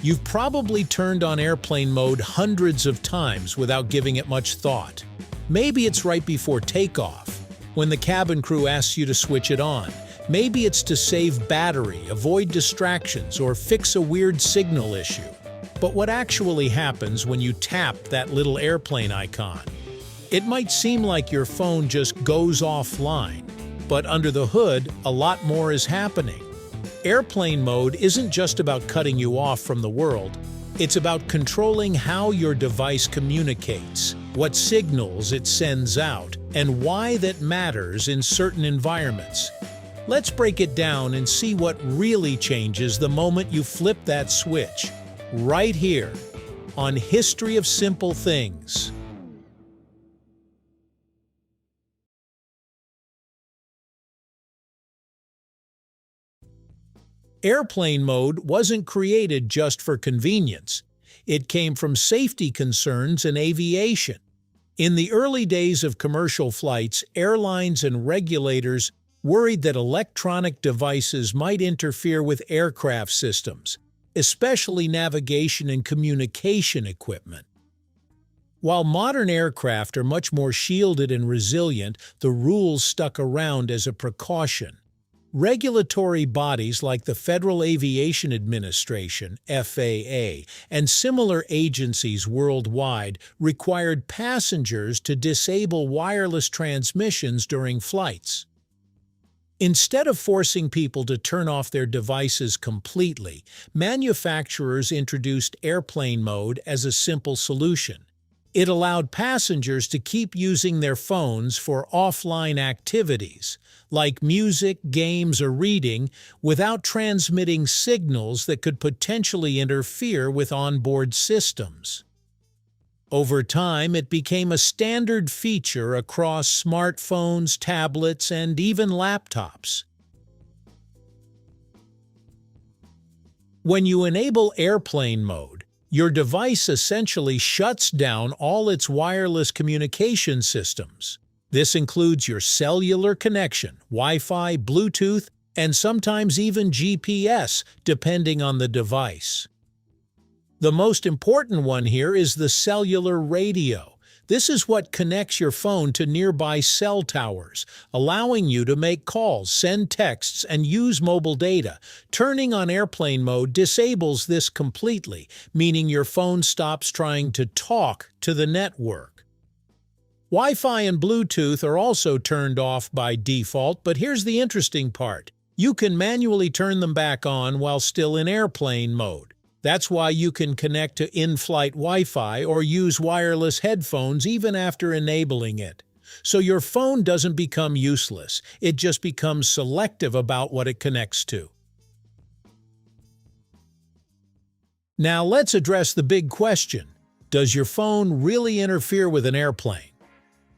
You've probably turned on airplane mode hundreds of times without giving it much thought. Maybe it's right before takeoff, when the cabin crew asks you to switch it on. Maybe it's to save battery, avoid distractions, or fix a weird signal issue. But what actually happens when you tap that little airplane icon? It might seem like your phone just goes offline, but under the hood, a lot more is happening. Airplane mode isn't just about cutting you off from the world. It's about controlling how your device communicates, what signals it sends out, and why that matters in certain environments. Let's break it down and see what really changes the moment you flip that switch, right here, on History of Simple Things. Airplane mode wasn't created just for convenience. It came from safety concerns in aviation. In the early days of commercial flights, airlines and regulators worried that electronic devices might interfere with aircraft systems, especially navigation and communication equipment. While modern aircraft are much more shielded and resilient, the rules stuck around as a precaution. Regulatory bodies like the Federal Aviation Administration, FAA, and similar agencies worldwide required passengers to disable wireless transmissions during flights. Instead of forcing people to turn off their devices completely, manufacturers introduced airplane mode as a simple solution. It allowed passengers to keep using their phones for offline activities, like music, games, or reading, without transmitting signals that could potentially interfere with onboard systems. Over time, it became a standard feature across smartphones, tablets, and even laptops. When you enable airplane mode, your device essentially shuts down all its wireless communication systems. This includes your cellular connection, Wi-Fi, Bluetooth, and sometimes even GPS, depending on the device. The most important one here is the cellular radio. This is what connects your phone to nearby cell towers, allowing you to make calls, send texts, and use mobile data. Turning on airplane mode disables this completely, meaning your phone stops trying to talk to the network. Wi-Fi and Bluetooth are also turned off by default, but here's the interesting part. You can manually turn them back on while still in airplane mode. That's why you can connect to in-flight Wi-Fi or use wireless headphones even after enabling it. So your phone doesn't become useless, it just becomes selective about what it connects to. Now let's address the big question. Does your phone really interfere with an airplane?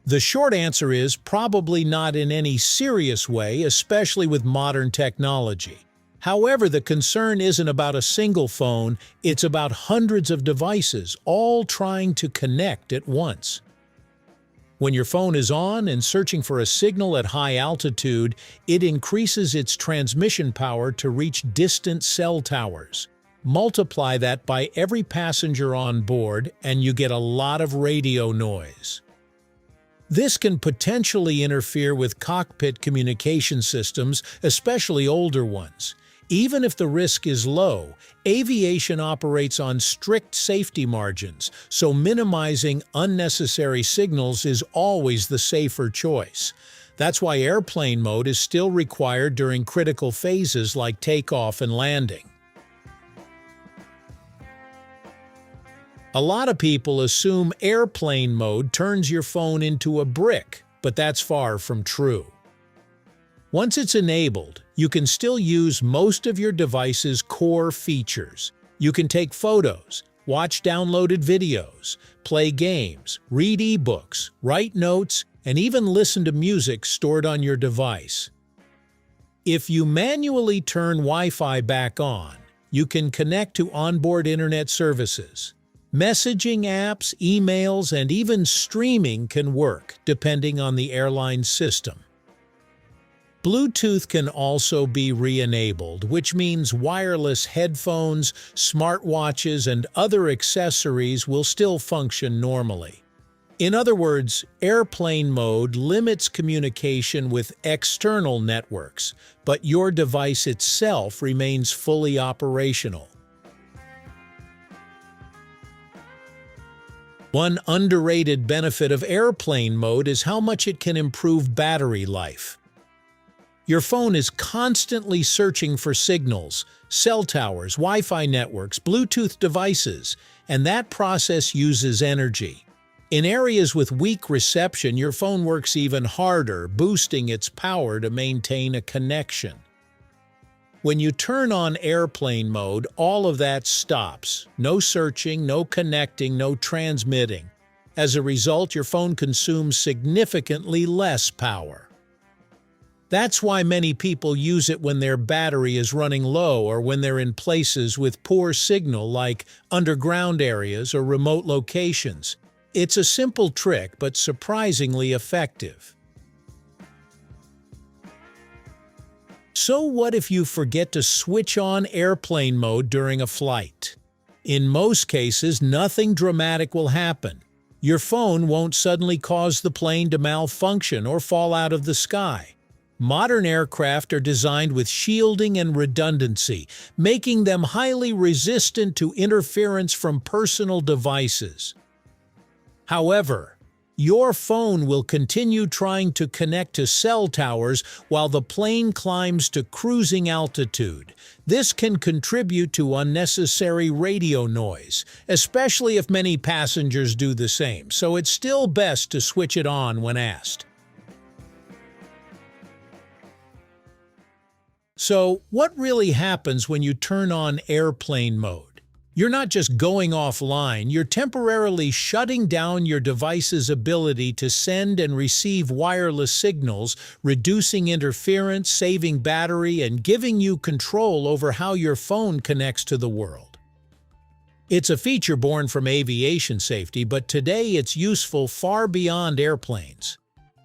The short answer is probably not in any serious way, especially with modern technology. However, the concern isn't about a single phone, it's about hundreds of devices, all trying to connect at once. When your phone is on and searching for a signal at high altitude, it increases its transmission power to reach distant cell towers. Multiply that by every passenger on board, and you get a lot of radio noise. This can potentially interfere with cockpit communication systems, especially older ones. Even if the risk is low, aviation operates on strict safety margins, so minimizing unnecessary signals is always the safer choice. That's why airplane mode is still required during critical phases like takeoff and landing. A lot of people assume airplane mode turns your phone into a brick, but that's far from true. Once it's enabled, you can still use most of your device's core features. You can take photos, watch downloaded videos, play games, read ebooks, write notes, and even listen to music stored on your device. If you manually turn Wi-Fi back on, you can connect to onboard internet services. Messaging apps, emails, and even streaming can work, depending on the airline system. Bluetooth can also be re-enabled, which means wireless headphones, smartwatches, and other accessories will still function normally. In other words, airplane mode limits communication with external networks, but your device itself remains fully operational. One underrated benefit of airplane mode is how much it can improve battery life. Your phone is constantly searching for signals, cell towers, Wi-Fi networks, Bluetooth devices, and that process uses energy. In areas with weak reception, your phone works even harder, boosting its power to maintain a connection. When you turn on airplane mode, all of that stops. No searching, no connecting, no transmitting. As a result, your phone consumes significantly less power. That's why many people use it when their battery is running low or when they're in places with poor signal like underground areas or remote locations. It's a simple trick, but surprisingly effective. So what if you forget to switch on airplane mode during a flight? In most cases, nothing dramatic will happen. Your phone won't suddenly cause the plane to malfunction or fall out of the sky. Modern aircraft are designed with shielding and redundancy, making them highly resistant to interference from personal devices. However, your phone will continue trying to connect to cell towers while the plane climbs to cruising altitude. This can contribute to unnecessary radio noise, especially if many passengers do the same, so it's still best to switch it on when asked. So, what really happens when you turn on airplane mode? You're not just going offline, you're temporarily shutting down your device's ability to send and receive wireless signals, reducing interference, saving battery, and giving you control over how your phone connects to the world. It's a feature born from aviation safety, but today it's useful far beyond airplanes.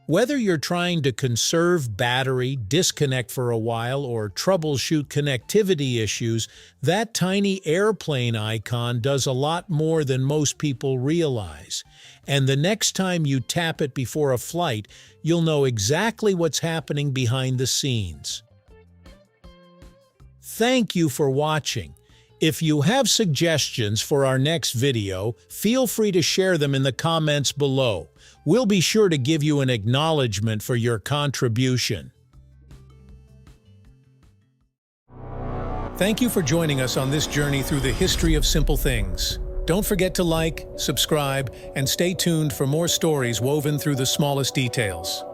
Whether you're trying to conserve battery, disconnect for a while, or troubleshoot connectivity issues, that tiny airplane icon does a lot more than most people realize. And the next time you tap it before a flight, you'll know exactly what's happening behind the scenes. Thank you for watching. If you have suggestions for our next video, feel free to share them in the comments below. We'll be sure to give you an acknowledgement for your contribution. Thank you for joining us on this journey through the history of simple things. Don't forget to like, subscribe, and stay tuned for more stories woven through the smallest details.